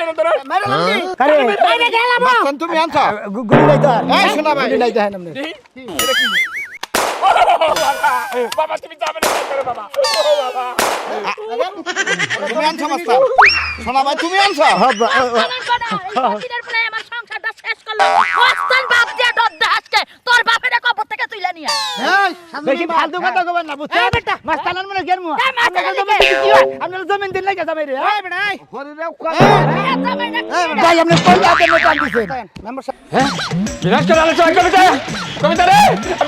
কেন তোরা আরে বাইরে গেলাম মাস্তান তুমি আনছো গুলি নাই তো আর এই শোনা ভাই গুলি নাই তো হ্যাঁ নামনে বাবা তুমি যাবে না কেন বাবা ও বাবা তুমি আনছো মাস্তান শোনা ভাই তুমি আনছো দিনের বেলায় আমার সংসারটা শেষ করলো ওস্তান বাপ দিয়া দদ্দা আজকে তোর বাপের কবর থেকে তুইলা নিয়া এই বেশি ফালতু কথা কইবেন না বুঝছেন এই বেটা। মাস্তানার মনে গেরমু মাস্তানার আপনারা মনে জমি কি হয় আপনারা জমি দিন লাগা যাবে রে এই বেটা এই ভাই আপনি কোন আপনি কাম দিছেন মেম্বার সাহেব বিরাট করে আলোচনা কবিতা রে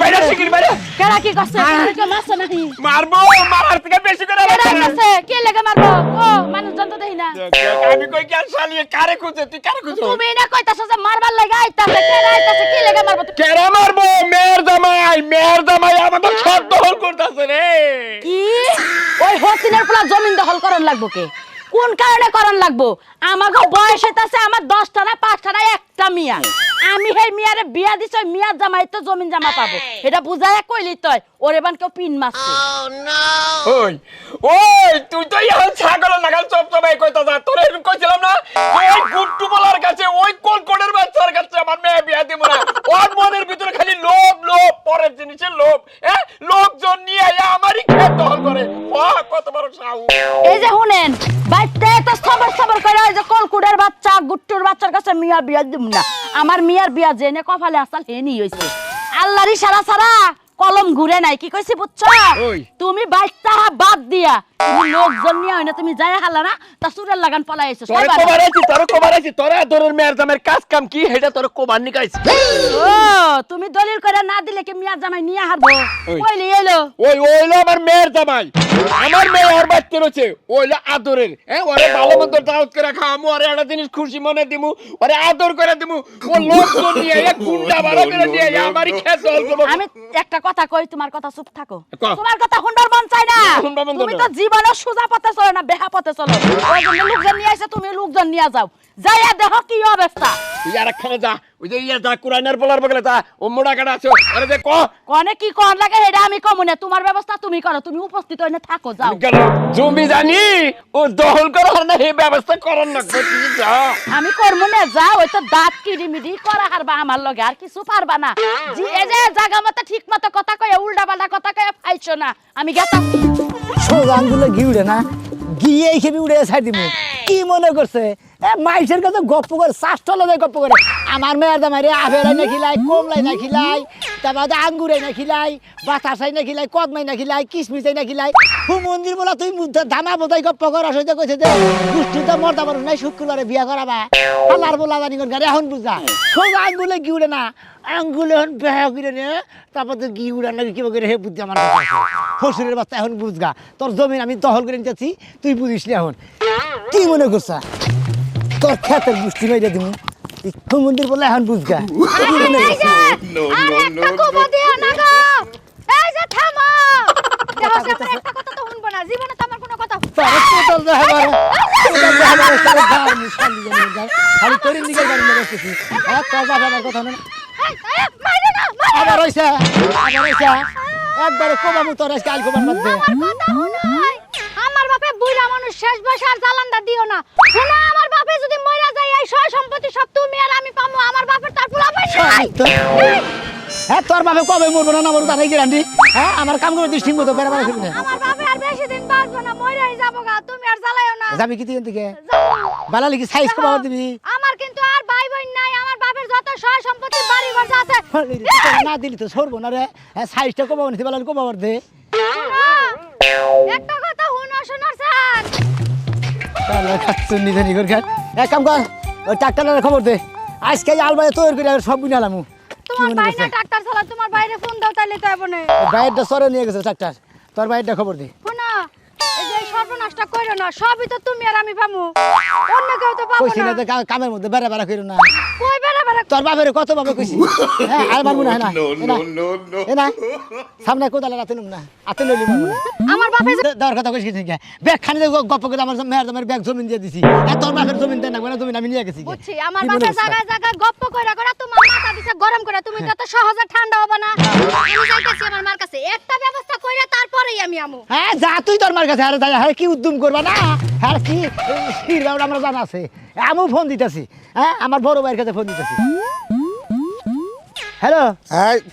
বাইরে শিখির বাইরে কেরা কি করছে কে মারছ নাকি মারবো মারার থেকে বেশি করে কেরা করছে কে লাগা মারবো ও মানুষজন তো দেই না আমি কই কি আর শালিয়ে কারে খুঁজে তুই কারে খুঁজো তুমি না কইতাছ যে মারবার লাগা আইতাছে কেরা আইতাছে কি লাগা মারবো কেরে মারবো মেয়ের জামাই আমাদের সব দখল করতেছে রে কি ওই হসিনের পোলা জমিন দখল করন লাগবো কে কোন কারণে করন লাগবো আমাগো বয়স হইতাছে আমার 10টা না 5টা না একটা মিয়া আমি হেই মিয়ারে বিয়া দিছ ওই মিয়ার জামাই তো জমিন জামা পাবো এটা বুঝায় কইলি তয় ওরে বান কেউ পিন মারছে ওই ওই তুই তো এখন ছাগল নাগাল চপচপাই কইতা যা তোরে এরকম কইছিলাম না ওই গুট্টু বলার কাছে ওই কোন বাচ্চার কাছে আমার মেয়ে বিয়া দিব না ওর মনের ভিতরে খালি লোভ পরের জিনিসের লোভ লোকজন নিয়ে আয়া আমারই খেত দখল করে বাহ কত বড় সাহু এই যে শুনেন বাইতে তো সবর করে ওই যে কলকুডের বাচ্চা গুট্টুর বাচ্চার কাছে মিয়া বিয়া দিব না আমার মিয়ার বিয়া জেনে কপালে আসাল হেনি হইছে আল্লাহর ইশারা ছাড়া কলম ঘুরে নাই কি কইছি বুঝছো ওই। তুমি বাইতা বাদ দিয়া তুমি লোকজন নিয়ে হইনা তুমি যায়া হালা না তা সুরের লাগান পলাই আইছো তোরে কোবারাইছি তোরে তোর মেয়ের জামের কাজ কাম কি হেটা তোরে কোবার নিকাইছি ও তুমি দলিল করে না দিলে কি মিয়ার জামাই নিয়ে হারবো ওই। কইলি এলো ওইলো আমার মেয়ের জামাই আমার মেয়ে ওর বাচ্চা রয়েছে ওইলো আদরের ওরে ভালো মন্দ দাওয়াত করে খাওয়ামু ওরে একটা জিনিস খুশি মনে দিমু ওরে আদর করে দিমু ও লোকজন নিয়ে এক গুন্ডা বাড়া করে নিয়ে আমারই খেত দল করবো আমি একটা কথা কই তোমার কথা চুপ থাকো কও। তোমার কথা শুনবার মন চাই না শুনবার মন তুমি চায় তো না। জীবনে সোজা পথে চলো না বেহা পথে চলো ওই জন্য লোকজন নিয়ে আসে তুমি লোকজন নিয়ে যাও যাইয়া দেখো কি অবস্থা তুই আর একখানে যা ওই যে ইয়া যা কুরাইনার বলার বগলে যা ও মোড়া কাটা আছে আরে যে ক কনে কি কর লাগে এটা আমি কমু না তোমার ব্যবস্থা তুমি করো তুমি উপস্থিত হইনে থাকো যাও কেন জমি জানি ও দখল করার না এই ব্যবস্থা করার না তুই যা আমি করমু না যাও ওই তো দাঁত কিড়িমিড়ি করা হারবা আমার লগে আর কিছু পারবা না জি এই যে জায়গা মতো ঠিক মতো কথা কয়ে উল্টা পাল্টা কথা কয়ে পাইছো না আমি গেতাম সোজা আঙ্গুলে ঘি উড়ে না গিয়ে এইখানে উড়ে ছাড় দিব কি মনে করছে মাইসের কাছে গপ্প করে শাস্ত্র লগে গপ্প করে আমার মেয়ের দামারে আফেরাই না খিলাই কমলাই না খিলাই তারপর আঙ্গুরাই না খিলাই বাতাসাই না খিলাই কদমাই না খিলাই কিসমিসাই না খিলাই মন্দির বলা তুই ধামা বোধাই গপ্প করা সইতে কইছে যে দুষ্টুতে মরদা মানুষ নাই শুক্রবারে বিয়া করাবা হালার বলা জানি গাড়ি এখন বুঝা সোজা আঙ্গুলে ঘি উড়ে না আঙ্গুলে এখন বেহা করে নে তারপর তো ঘি উড়ার লাগে কিবা করে হে বুদ্ধি আমার শ্বশুরের বাচ্চা এখন বুঝগা তোর জমিন আমি দখল করে নিতেছি তুই বুঝিস এখন কি মনে করছা তোর খেতের বুষ্টি মেরে দিমু মন্দির বলে এখন বুঝগা খালি তোর দিকে গাড়ি মেরেছি তোর বাবার কথা না আবার হইছে একবারে কোবামু তোর আজকে আল কোবার মধ্যে আমার বাপে বুইড়া মানুষ শেষ বয়সে আর জালানটা দিও না শোনা আমার বাপে যদি মইরা যায় এই সয় সম্পত্তি সব তুমি আর আমি পামু আমার বাপের তার পোলা পাই হ্যাঁ তোর বাপে কবে মরবো না মরবো তারাই গ্যারান্টি হ্যাঁ আমার কাম করে দিস ঠিক মতো বেড়া বেড়া ফিরবে আমার বাপে আর বেশি দিন বাঁচবো না মইরাই যাবো গা তুমি আর জ্বালাইও না যাবি কি দিকে থেকে যাবো। বালা লিখি সাইজ কমাবার দিবি আমার কিন্তু আর ভাই বোন নাই আমার বাপের যত সয় সম্পত্তি বাড়ি ঘর যা আছে না দিলি তো সরবো না রে হ্যাঁ সাইজটা কমাবার নিতে বালা কমাবার দে একটা কথা শোনার স্যার তাহলে খাচ্ছুন নিজে নিগর খান এক কাম কর ওই ট্রাক্টরের খবর দে আজকে আলবাই তৈরি করে সব বিনা আলামু তোমার ভাই না ট্রাক্টর চালা তোমার বাইরে ফোন দাও তাইলে তো হবে না বাইরটা সরে নিয়ে গেছে ট্রাক্টর তোর বাইরটা খবর দে শোনা এই যে সর্বনাশটা কইরো না সবই তো তুমি আর আমি পামু অন্য কেউ তো পাবো কইছি না না কামের মধ্যে বেড়া বেড়া করো না কই বেড়া বেড়া তোর বাপের কত ভাবে কইছি হ্যাঁ আর মারবো না না এ না সামনে কোদালে রাতে নুম না আতে লইলি মারবো না আমার বাপে দেওয়ার কথা কইছি ঠিক ব্যাগ খানি গপ্প করে আমার মেয়ের দামের ব্যাগ জমিন দিয়ে দিছি তোর বাপের জমিন দেন না মানে জমিন আমি নিয়ে গেছি বুঝছি আমার বাপে জায়গায় জায়গায় গপ্প কইরা কইরা তোমার মাথা দিছে গরম করে তুমি তো সহজে ঠান্ডা হবে না আমি যাইতেছি আমার মার কাছে একটা ব্যবস্থা কইরা তারপরেই আমি আমু হ্যাঁ যা তুই তোর মার কাছে আরে যাই হ্যাঁ কি উদ্যম করবা না হ্যাঁ কি আমরা জানা আছে আমি ফোন দিতেছি, হ্যাঁ আমার বড় ভাইয়ের কাছে ফোন দিতেছি। হ্যালো,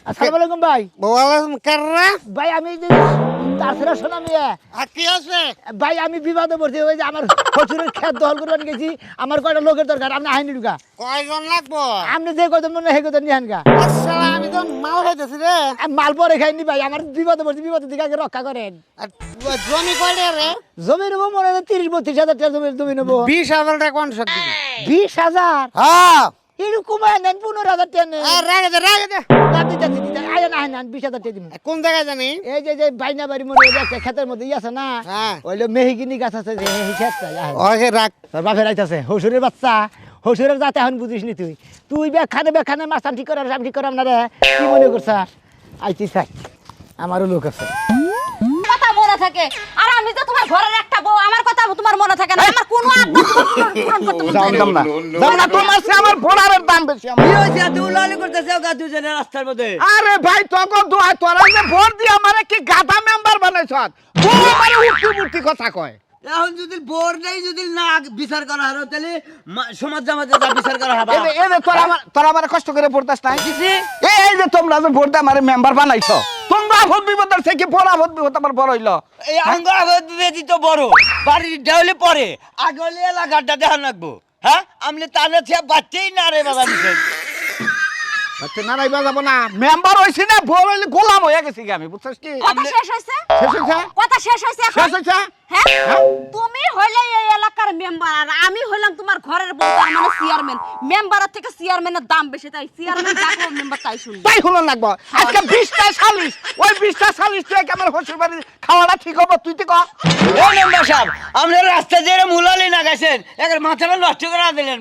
আসসালামু আলাইকুম ভাই। ওয়ালাইকুম কাররা ভাই আমি তাছাড়া শোনা মিয়া কি আছে ভাই, আমি বিবাদে পড়ছি। ওই যে আমার শ্বশুরের ক্ষেত দখল করবার গেছি, আমার কয়টা লোকের দরকার, আপনি আইনি ঢুকা। কয়জন লাগবো? আপনি যে কত মনে হয় কত নিহান গা। আসলে আমি তো মাল খাইতেছি রে। মাল পরে খাইনি ভাই, আমার বিবাদে পড়ছি, বিবাদের দিকে আগে রক্ষা করেন। আর জমি কয়টা রে? জমি নেবো মনে হয় 30-32 হাজার টাকা জমি নেবো। 20,000 টাকা কোন সব দিবি? 20,000? হ্যাঁ এরকম নেন 15,000 টাকা নেন। রাগে দে রাগে দে। না দিতে আয় না 20,000 টাকা দিন। কোন জায়গায় জানি? এই যে বাইনা বাড়ি মনে হয় একটা ক্ষেতের মধ্যে আছে না, হ্যাঁ ওইলো মেহগিনি গাছ আছে যে এই ক্ষেতটা। ওকে রাখ। তোর বাপের আইতাছে হসুরের বাচ্চা, হসুরের যাতে এখন বুঝিস নি তুই বেখানে মাছ ঠিক করার আমি ঠিক করাম না রে। কি মনে করছা? আইতি চাই, আমারও লোক আছে। কথা মনে থাকে, আর আমি তো তোমার ঘরের একটা বউ, আমার কথা তোমার মনে থাকে না। আমার কোনো আবদার পূরণ করতে মন চায় না। যাম না তোমার সে আমার ভোড়ারের দাম বেশি আমার। কি হইছে তুই উলালি করতেছ গা দুজনে রাস্তার মধ্যে? আরে ভাই তখন তো তোরা যে ভোট দিয়ে আমারে কি গাধা মেম্বার বানাইছ? বউ আমারে উঠতি কথা কয়। এখন যদি বোর নেই, যদি না বিচার করা হয় তাহলে সমাজ জামাতে যা বিচার করা হবে। এই যে তোরা আমারে কষ্ট করে ভোট দাস নাই। এই যে তোমরা যে ভোট দিয়ে আমারে মেম্বার বানাইছ, তোমরা ভোট বিপদের থেকে বড় ভোট বিপদ আমার বড় হইল। এই আঙ্গ আগে বেদি তো বড় বাড়ির দেওয়ালে পরে আগে হলে এলাকাটা দেখান লাগবো। হ্যাঁ আমলে তাহলে বাচ্চাই না রে বাবা দিছে। আচ্ছা নারাই বাজাবো না, মেম্বার হইছি না, ভোট হইলে গোলাম হয়ে গেছি আমি, বুঝছিস কি? কথা শেষ হইছে? শেষ হইছে? কথা শেষ হইছে এখন? শেষ হইছে? হ্যাঁ? হ্যাঁ? তুমি হইলে এই এলাকার মেম্বার, আর আমি হইলাম তোমার ঘরের বউ, তার মানে চেয়ারম্যান। মেম্বারের থেকে চেয়ারম্যানের দাম বেশি, তাই চেয়ারম্যান ডাকো, মেম্বার তাই শুনবে। তাই হলো লাগবো। আজকে 20টা সালিশ, ওই 20টা সালিশ থেকে আমার শ্বশুর বাড়ির খাওয়াটা ঠিক হবো, তুই তো কর। এই মেম্বার সাহেব, আপনার রাস্তা দিয়ে মুলালি না গেছেন, একের মাথাটা নষ্ট করে দিলেন।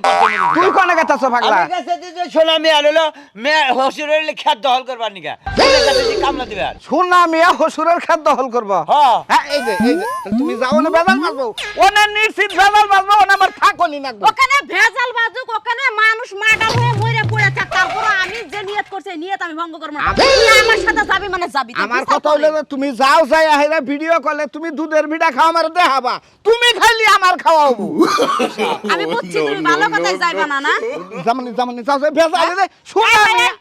তুই কোনে গেছাছ পাগলা? আমি কাছে দিতে সোনা মেয়ে হলো মেয়ে হসুর হইলে খেত দখল করবার নিকা ওদের কাছে যে কামলা দিবে আর সোনা মিয়া শ্বশুরের খাত দখল করবো। হ্যাঁ হ্যাঁ এই যে তাহলে তুমি যাও না বেজাল মারবো, ওনে নিশ্চিত বেজাল মারবো, ওনে আমার থাকনি লাগবো। ওখানে ভেজাল বাজুক, ওখানে মানুষ মার্ডার হয়ে মরে পড়ে থাক, তারপর আমি যে নিয়ত করছি নিয়ত আমি ভঙ্গ করব না। তুই আমার সাথে যাবি মানে যাবি। তুই আমার বিচার কথা করে। হইলো যে তুমি যাও যাই আহেরা ভিডিও কলে তুমি দুধের ভিড়া খাওয়া আমার দেখাবা, তুমি খাইলি আমার খাওয়াবো। আমি বুঝছি তুমি ভালো কথাই যাইবা না না। জামানি যাও যাই বেজাল রে সোনা মিয়া।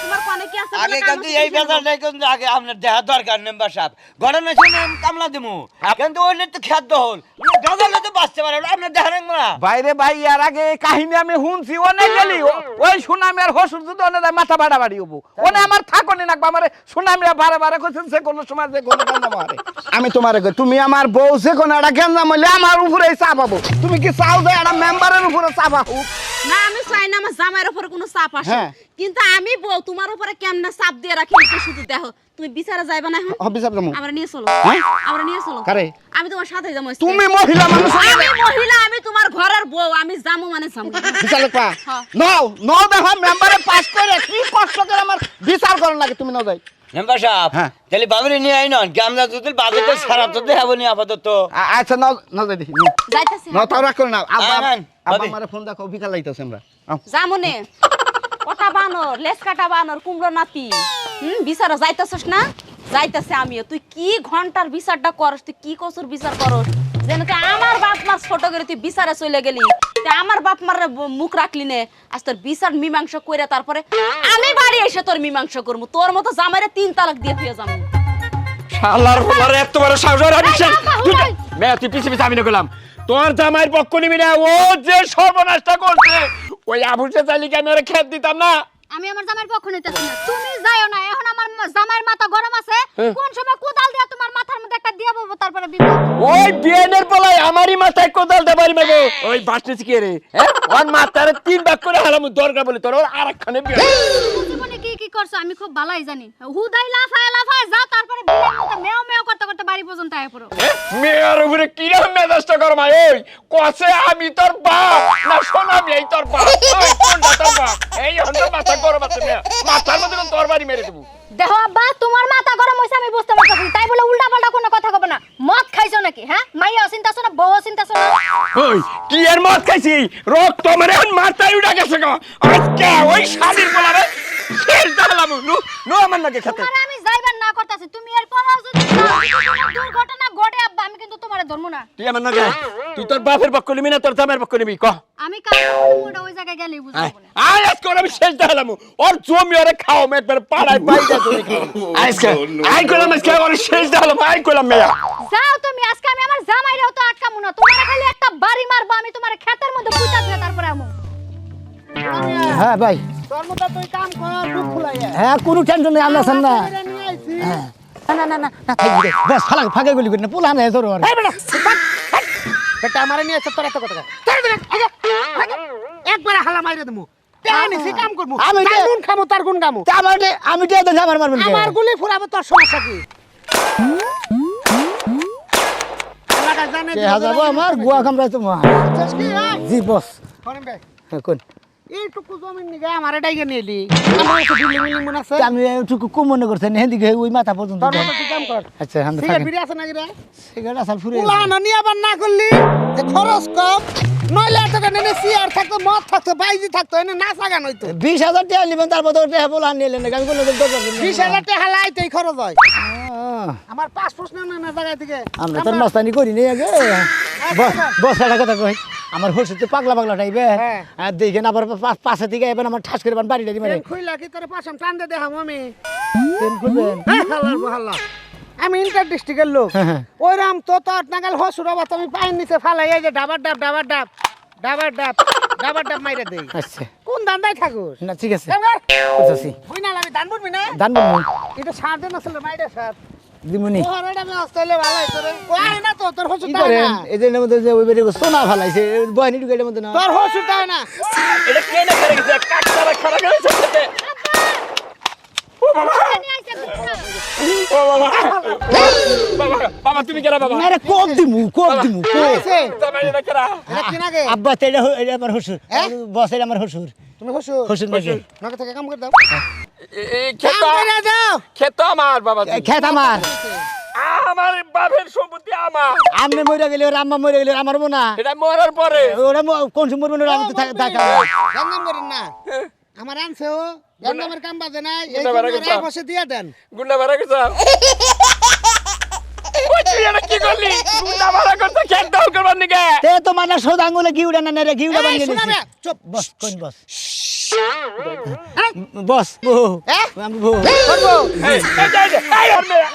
তোমার কোনে কি আছে? আগে কিন্তু এই বেজাল নাই, কিন্তু আগে আপনার দেখা দরকার মেম্বার সাহেব। ঘটনা শুনে আমি কামলা দিমু, কিন্তু ওই তো খেত দখল বেজালে তো বাঁচতে পারে না, আপনার দেখা রাখবো না। বাইরে ভাই এর আগে এই কাহিনী আমি শুনছি, ওনে গেলি ওই সুনামি আর হসুর যদি ওনে যায় মাথা বাড়াবাড়ি হবো, ওনে আমার থাকনি নাকবো। আমার সুনামি বারে কইছেন যে কোনো সময় যে কোনো গঞ্জাম হয়। আমি তোমারে কই তুমি আমার বউ যে কোনো একটা গঞ্জাম হইলে আমার উপরে চাপাবো, তুমি কি চাও যে একটা মেম্বারের উপরে চাপাবো? না আমি চাই না আমার জামাইয়ের উপরে কোনো চাপ আসে, হ্যাঁ। কিন্তু আমি বউ তোমার উপরে কেমনে চাপ দিয়ে রাখি একটু শুধু দেখো। তুমি বিচারে যাইবা না এখন? অফিসার যাবো। আমরা নিয়ে চলো, হ্যাঁ? আমরা নিয়ে চলো। কারে? আমি তোমার সাথে যাবো। তুমি মহিলা মানুষ, আমি মহিলা, আমি তোমার ঘরের বউ, আমি যাবো মানে যাবো। বিচার পা হ্যাঁ। নও দেখো মেম্বারে পাস করে কি কষ্ট করে আমার বিচার করার লাগে, তুমি না যাই। মেম্বার সাহেব হ্যাঁ। তাহলে বাবুরে নিয়ে আই নন, আমরা যদি বাজেটে সারা তো দেখাবো নি আপাতত। আচ্ছা নাও যাই দেখি, যাইতেছি নাও তাও রাখ করে নাও। আব্বা আনেন, আব্বা ভাবি। আমারে ফোন দেখো, বিকাল লাইতেছে আমরা। জামুনে কথা বানর, লেস কাটা বানর, কুমড়ো নাতি। বিচারে যাইতেছস না? যাইতেছে আমিও। তুই কি ঘন্টার বিচারটা করস, তুই কি কসুর বিচার করস? যেন তুই আমার বাপ মার ছোট করে তুই বিচারে চলে গেলি, তুই আমার বাপ মার মুখ রাখলি নে। আজ তোর বিচার মীমাংসা করে তারপরে আমি বাড়ি এসে তোর মীমাংসা করবো। তোর মতো জামাইরে 3 তালাক দিয়ে ফিরে যাবো। শালার বলার এত বড় সাহস আর আমি মেয়ে তুই পিছে আমি গেলাম, তোর জামাইয়ের পক্ষ নিবি না। ও যে সর্বনাশটা করছে, ওই আবুসে চালিকে আমি ওরা খেত দিতাম না। আমি আমার জামাইয়ের পক্ষ নিতেছি না, তুমি যাইও না। এখন আমার জামাইয়ের মাথা গরম আছে, কোন সময় কোদাল দিয়া তোমার মাথার মধ্যে একটা দিয়া বলবো, তারপরে বিপদ। ওই বিয়েনের পলাই আমারই মাথায় কোদালটা বাড়ি মারবো। ওই বাসনেছি কে রে? হ্যাঁ ওর মাথার 3 ভাগ করে হালাম দরকার বলে তোর আরেকখানে বিয়ে। জীবনে কি কি করছো আমি খুব ভালোই জানি। হুদাই লাফায় যা, তারপরে বিলের মতো মেও মেও করতে করতে বাড়ি পর্যন্ত আয় পড়ো। মেয়ের উপরে কিরকম মেজাজটা গরম হয়? ওই কসে আমি তোর বাপ না শোনা আমি এই তোর বাপ? ওই কোনটা তোর বাপ? এই হন্দ মাথা গরম আছে মেয়ে, মাথার মধ্যে কোন তোর বাড়ি মেরে দেবো। দেখো আব্বা, তোমার মাথা গরম হইছে আমি বুঝতে পারতেছি, তাই বলে উল্টা পাল্টা কোনো কথা কবে না। মদ খাইছো নাকি? হ্যাঁ, মাইয়া চিন্তাছো না, বউ চিন্তাছো না? ওই কি এর মদ খাইছি? রক্ত মেরে এখন মাথায় উঠে গেছে গো। আজকে ওই শালির বলারে শেষ দাঁড়ালাম। নো নো আমার নাকি খেতে। তোমারে আমি যাইবা বারবার না করতেছি তুমি এর পরেও যদি কোনো দুর্ঘটনা ঘটে আব্বা আমি কিন্তু তোমারে ধরবো না তুই আমার না যা তুই তোর বাপের পক্ষ নিবি না তোর জামাইয়ের পক্ষ নিবি ক আমি কাল ওটা ওই জায়গায় গেলেই বুঝবো না আয় আজকে ওর আমি শেষ দেখালাম ওর জমি ওরে খাও মে একবার পাড়ায় বাইরে চলে আজকে আই করলাম আজকে ওর শেষ দেখালাম আই করলাম মেয়া যাও তুমি আজকে আমি আমার জামাইরাও তো আটকামু না তোমারে খালি একটা বাড়ি মারবো আমি তোমারে ক্ষেতের মধ্যে পুঁতা দিয়ে তারপরে আমু হ্যাঁ ভাই তোর মতো তুই কাম কর মুখ ফুলাইয়া হ্যাঁ কোনো টেনশন নেই আমরা না এটা নিয়ে আইছি না না না না থাকবি রে বস ফাঁকা গুলি করি না পোলা না তোর আর বেটা আমারে নিয়ে এসে তোর এত কথা একবার হালা মাইরে দেবো নিছি কাম করবো আমি তার গুণ খামো তার গুণ গামো আমি তো এত জামার মারবেন আমার গুলি ফুলাবো তোর সমস্যা কি এলাকা জানে কে হাজাবো আমার গুয়া কামড়াই তো মা কি ভাই জি বস করেন ভাই কোন এইটুকু জমিন নিগে আমার ডাইগে নিলি আমার একটু বিল্ডিং বিল্ডিং মনে আছে আমি একটু কম মনে করছেন হেদিকে ওই মাথা পর্যন্ত তোর মতো তুই কাম কর আচ্ছা হাম সিগারেট বিড়ি আছে নাকি রে সিগারেট আসাল ফুরে পুলানো নিয়ে আবার না করলি যে খরচ কম নইলে তোকে নেনে সিয়ার থাকতো মদ থাকতো বাইজি থাকতো এনে না সাগান হইতো 20,000 টাকা নিবেন তারপর তো টাকা পোলা নিলেন আমি কোনো দিন দরকার নেই 20,000 টাকা হালাইতেই খরচ হয় আমার পাঁচ প্রশ্ন না জায়গা থেকে আমরা তোর মাস্তানি করি নি আগে বস একটা কথা কই আমার হচ্ছে তো পাগলা পাগলা টাইবে হ্যাঁ। আর দেখেন আবার পাশে থেকে এবার আমার ঠাস করে বাড়ি ডালি মারে খুইলা কি তোর পাশাম টান দে দেখাম আমি ট্রেন খুলবেন হালার বহাল্লা আমি ইন্টার ডিস্ট্রিক্টের লোক হ্যাঁ। ওইরাম তো তোর নাগাল হসুর অবাত আমি পাইন নিচে ফালাই এই যে ডাবার ডাব ডাবার ডাব ডাবার ডাব ডাবার ডাব মাইরে দেই আচ্ছা কোন দান্দাই থাকুস না ঠিক আছে বুঝছি বুঝ না আমি দান বুঝবি না দান বলবো এটা সার দেন আসলে মাইরে সার দিমুনি ওহারেটা আমি আসলে ভালো হইছে রে কই না তো তোর হসুর কি দাও করেন না এই যে মধ্যে যে ওই বেরে সোনা ফালাইছে বহিনী ঢুকাইলে মধ্যে না তোর হসুর দাও না এটা কে না করে গেছে কাকতারা খারাপ হয়েছে থেকে নিয়ে আইছে বুঝছো ও বাবা বাবা বাবা তুমি কেরা বাবা আরে কোপ দিমু কোপ হইছে জামাই না কেরা এটা কি নাগে আব্বা তো এটা আমার হসুর বস এটা আমার হসুর তুমি হসুর হসুর নাকি নাকে থেকে কাম করে দাও এই কাম করে দাও ক্ষেত আমার বাবা খেত আমার আমার বাপের সম্পত্তি আমার আমনে মরে গেলে ওর আম্মা মরে গেলে আমার বোনা এটা মরার পরে ওরা কোন সময় মরবে না আমি তো থাকা জান্নাম করেন না আমার আনছে ও জান্নামের কাম বাজে না এই গুন্ডা বাড়া গেছে। বসে দিয়ে দেন গুন্ডা ভাড়া গেছে ওই তুই এটা কি করলি গুন্ডা ভাড়া করতে খেত দখল করবার নিকে তে তো মানে সোদা আঙ্গুলে ঘি উড়ে না রে ঘি উড়ে এই, বানিয়ে শোনা দিছি বে, চুপ বস কোন বস বস বো হ্যাঁ? আমি বো করবো এই আর মেয়ে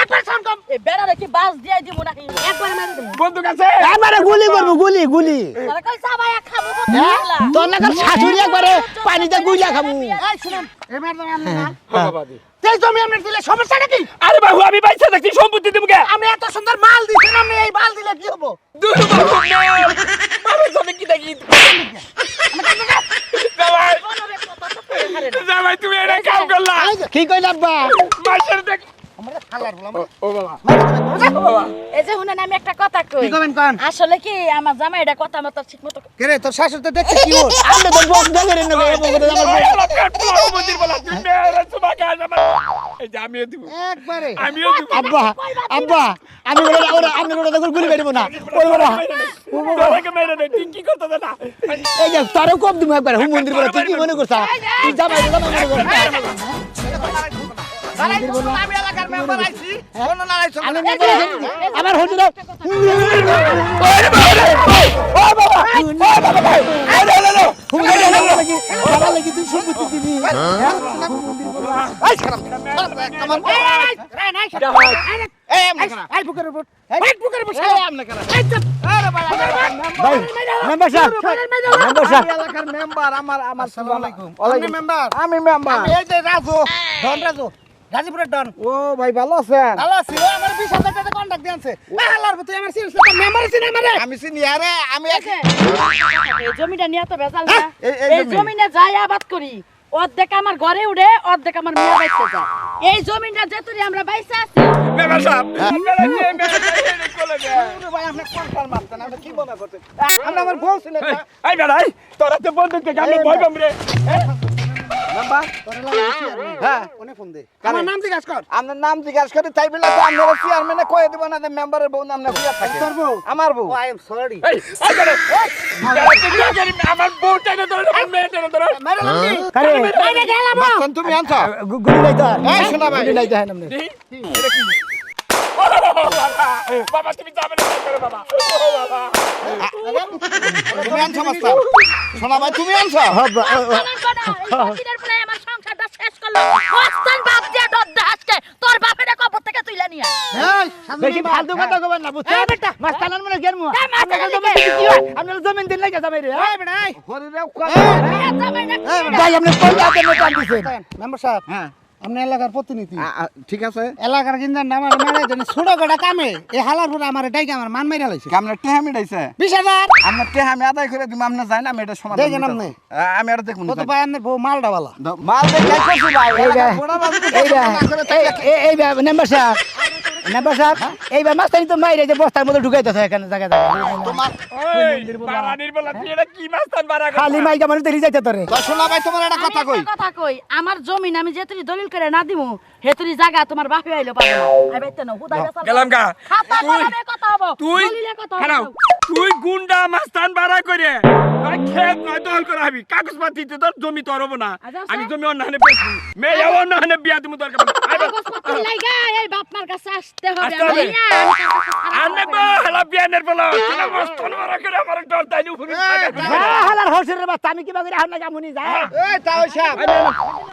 একবার সাউন্ড কম এই বেড়ারে কি বাস দিয়ে দিব নাকি একবার মেরে দেবো বন্দুক আছে আমারে গুলি করবো গুলি গুলি তাহলে কই সাবায়া খাবো হ্যাঁ? বলা তোর লাগার শাশুড়ি একবারে পানিতে গুইলা খাবো এই শুনুন এবার তো আমি না বাবা দি তেজ জমি আপনি দিলে সমস্যাটা কি আরে বাবু আমি বাইসা দেখছি সম্পত্তি দিব কে আমি এত সুন্দর মাল দিছেন আপনি এই মাল দিলে কি হবো দূর বাবু আমার সাথে কি দেখি জামাই জামাই তুমি এটা কাম করলা কি কইল আব্বা মাসের দেখ আমরা খালার বললাম ও বাবা বাবা এই যে শুনেন আমি একটা কথা কই কি কবেন কান আসলে কি আমার জামাইটা কথা মতো ঠিক মতো কে রে তোর শাশুড়ি তো দেখতে কি ওর আমরা তো বস দেখে রে নেবে আমার মন্দির বলা তুমি মেয়েরা তোমাকে আজ আমার এই যে আমিও দিব একবারে আমিও দিব আব্বা আব্বা আমি বলে ওরা আমি ওরা দেখুন গুলি মেরবো না বলবো না তোমাকে মেরে দে তুই কি করতে না এই যে তারও কম দিমু একবার হুম মন্দির বলে তুই কি মনে করছ তুই যাবাই মনে কর আমি এলাকার মেম্বার আইছি কোন না আইছো আমার হুজুর বাবা লাগি তুই সম্পত্তি দিবি এই খারাপ কামান এই নাই এই আমনে করা এই বুকের উপর এই বুকের উপর এই আমনে করা এই চুপ আরে ভাই ভাই মেম্বার সাহেব মেম্বার সাহেব এলাকার মেম্বার আমার আসসালামু আলাইকুম আপনি মেম্বার আমি মেম্বার এই যে রাজু ডন রাজু গাজীপুরের ডন ও ভাই ভালো আছেন ভালো আছি ও আমার 20,000 টাকা কন্টাক্ট দিয়েছে আল্লাহর তুই আমার সিরিয়াস মেম্বার চিনি আমারে আমি চিনি আরে আমি এই জমিটা নিয়ে তো বেজাল না এই এই জমিনে যাই আবাদ করি অর্ধেক আমার ঘরে উড়ে অর্ধেক আমার মেয়ে বাইতে যায় এই জমিটা যেতুরি আমরা বাইসা আছি মেম্বার সাহেব আপনারা যে মেরে চলে যায় ভাই আপনি কোন মারতেন আপনি কি মনে করতেন আপনি আমার বলছিলেন না এই বেড়াই তোরা তো বন্দুক থেকে আমরা ভয় পাম রে নাম্বার হ্যাঁ ফোন দে আমার নাম জিজ্ঞাসা কর আপনার নাম জিজ্ঞাসা করে তাই বলে তো আপনারা চেয়ারম্যানে কয়ে দিব না যে মেম্বারের বউ নাম না বুঝা থাকে তোর বউ? আমার বউ আই এম সরি এই আই করে আমার বউটা না ধরে আমার মেয়েটা না ধরে কারে মাস্তান তুমি আনছো গুলি নাই তো এই শোনা ভাই। গুলি নাই তো হ্যাঁ নামনে বাবা তুমি যাবে না করে বাবা ও বাবা তুমি আনছো মাস্তান শোনা ভাই তুমি আনছো হতিনের পোলা আমার সংসারটা শেষ করলো মস্তান বাপ দিয়া দদ্দা আজকে তোর বাপেরে কবর থেকে তুইলা নিয়া বেশি ফালতু কথা কবেন না বুঝছেন এই বেটা। মাস্তানার মনে গেরমু এই মাস্তানার আপনার দিকে। জমি কি হয় আপনার জমি দিন লাগে যাবে রে এই বেটা হরিরে ভাই আপনি কোন জাতের নেতা দিছেন মেম্বার সাহেব হ্যাঁ আপনি এলাকার প্রতিনিধি ঠিক আছে এলাকার কিন্তু আমার মারাই দেন ছোট কটা কামে এই হালার পরে আমার ডাইকে আমার মান মেরা লাইছে আপনার টেহা মিটাইছে 20,000 আপনার টেহা আমি আদায় করে দিব আপনি যাই না আমি এটা সমাধান দেখেন দিতে আপনি। পারবো। আমি আর দেখুন কত ভাই আপনার বউ মালডাওয়ালা মাল দেখাই করছি ভাই এইটা গোড়া বাবু এইটা মেম্বার সাহেব এইবার মাস্তানি তো মাইরে যে বস্তার মধ্যে ঢুকাইতেছে এখানে জায়গা তোমার ওই বাড়ানির বলা তুই এটা কি মাস্তান বাড়া খালি মাইকা মানুষ দেখি যাইতে তোরে তো শোনা ভাই তোমার একটা কথা কই কথা কই আমার জমিন আমি যে তুই দলিল করে না দিমু হে তুই জায়গা তোমার বাপে আইলো পাবো না আই বাইতে না হুদাই বেসাল গেলাম গা খাতা তুই কলমে কথা হবো তুই দলিলে কথা খারাও হবো তুই গুন্ডা মাস্তান বাড়া করে তোর খেত নয় দখল করে হবি কাগজ পাতিতে তোর জমি তোর হবো না আমি জমি অন্য হানে বেচবো মেয়ে অন্য হানে বিয়া দিমু দরকার কাগজপত্র লাইগা এই বাপ মার কাছে আসতে হবে আসতে হবে। আমি না, আমি কার কাছে খারাপ আনে করবো না। হালা বিয়ানের বলা তোরা মস্তান বাড়া করে আমার ডর তাইনি উপরে হালার হসের বাচ্চা আমি কিবা করে হালা কামুনি যায় এই তাও সাহেব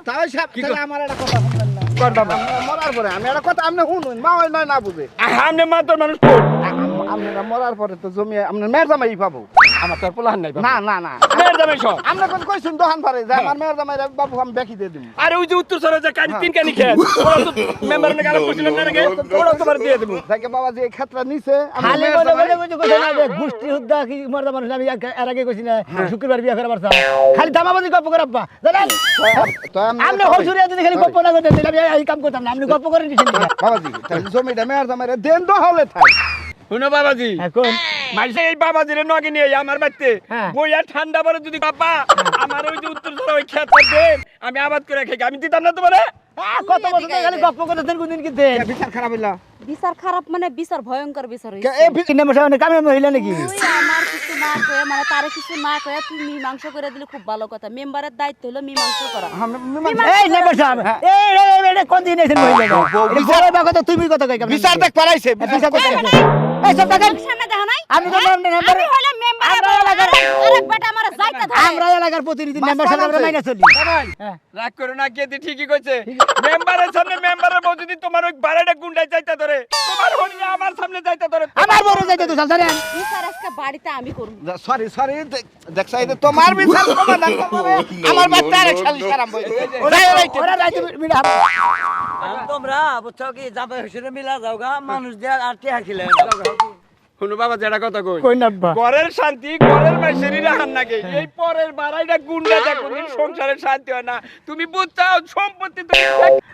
তাহলে আমার একটা কথা শুনবেন না আপনারা মরার পরে আমি একটা কথা আপনি শুনুন মা হয় নয় না বুঝে আমনে মা তোর মানুষ কোন আপনারা মরার পরে তো জমি আপনার মেয়ের জামাই পাবো আমার তোর পোলাহান নাই না না না মেয়ের জামাই সব আপনি কোন কইছেন দোকান পারে যে আমার মেয়ের জামাই বাবু আমি বেকি দিয়ে দিব আরে ওই যে উত্তর সরে যে কানি তিন কানি খেত ওরা তো মেম্বার নে গালা করছিলেন না রে ওরা তোমার দিয়ে দেব দেখে বাবা যে এই ক্ষেত্রে নিছে আমার খালি মেয়ের বলে জামাই- বলে কইছে না যে গোষ্ঠী হুদ্দা কি মর্দা মানুষ আমি এর আগে কইছি না শুক্রবার বিয়া করে পারতাম খালি দামাবাজি গপ্প করে আব্বা জানেন তো আপনি হসুরিয়া যদি খালি গপ্প না করতেন তাহলে আমি এই কাম করতাম না আপনি গপ্প করে দিছেন বাবাজি তাহলে জমিটা মেয়ের জামাই দেন তো হলে থাক শুনো বাবাজি এখন মাইসে এই বাবাজিরে নগে নিয়ে আমার বাড়িতে হ্যাঁ। বইয়া ঠান্ডা পরে যদি বাবা আমার ওই যে উত্তর সরে ওই খেত দেন আমি আবাদ করে খাই আমি দিতাম না তোমারে কত বছর ধরে খালি গপ্প করতেন কোনদিন কি দেন বিচার খারাপ হইলা বিচার খারাপ মানে বিচার ভয়ঙ্কর বিচার হইছে এই কিনে মশা মানে কামে মহিলা নাকি তুই আমার কিছু না কয়ে মানে তারে কিছু না কয়ে তুই মীমাংসা করে দিলে খুব ভালো কথা মেম্বারের দায়িত্ব হলো মীমাংসা করা এই নেবার সাহেব এই কোন দিন এসেন মহিলা বড় বাবা তো তুমি কথা কই বিচার দেখ পারাইছে বিচার করতে এই সব টাকা সামনে দেখো নাই আমি তো মেম্বার আমি হইলাম মেম্বার আমরা এলাকার- আরেক বেটা আমার যাইতে থাকে আমরা এলাকার প্রতিনিধি মেম্বার সাহেব আমরা মাইনা চলি হ্যাঁ। রাগ করো না কে ঠিকই কইছে মেম্বারের সামনে মেম্বারের বউ যদি তোমার ওই বাড়াটা গুন্ডাই যাইতা ধরে তোমার হরিয়া আমার সামনে যাইতা ধরে আমার বড় যাইতে তো জানেন বিচার আজকে বাড়িতে আমি করব সরি সরি দেখছাই যে তোমার বিচার সমাধান করবে আমার বাচ্চা আরেক শালি সারাম বই ওরা রাইতে মিলা তোমরা বুঝছো কি যাবে হিসেবে মিলা যাওগা মানুষ দিয়ে আর টিয়া খিলে শুনো বাবা যেটা কথা কই কই না বা ঘরের শান্তি ঘরের মাইসেরই রাহান নাকি এই পরের বাড়াইটা গুন্ডা দেখো সংসারের শান্তি হয় না তুমি বুঝছাও সম্পত্তি তুমি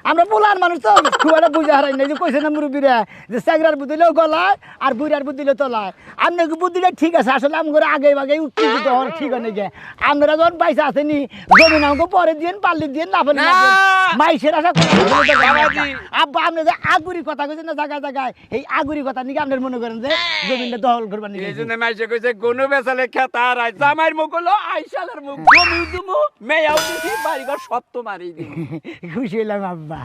আমরা পোলার মানুষ তো খুব একটা বুঝে হারাই না যে কইছে না মুরব্বীরা যে স্যাগরার বুদ্ধিলেও গলায় আর বুড়ার বুদ্ধিলে তলায় আপনার বুদ্ধিলে ঠিক আছে আসলে আমগরে আগে আগে উত্তেজিত হওয়ার ঠিক হয় নাকি আমরা যখন পয়সা আসেনি জমি আমাকে পরে দিয়ে পাল্লি দিয়ে না ফেলে মাইসের আশা বাবাজি। আব্বা আপনি যে আগুরি কথা কইছেন না জায়গায় জায়গায় এই আগুরি কথা নিয়ে আপনার মনে করেন যে জমিটা দখল করবার নিয়ে এই জন্য মাইসে কইছে গনু বেসালে খেতা আর জামাইয়ের মুখ হলো আইসালের মুখ জমি দুমু মেয়াও দিছি বাড়িঘর সব তো মারি দিই খুশি হইলাম আব্বা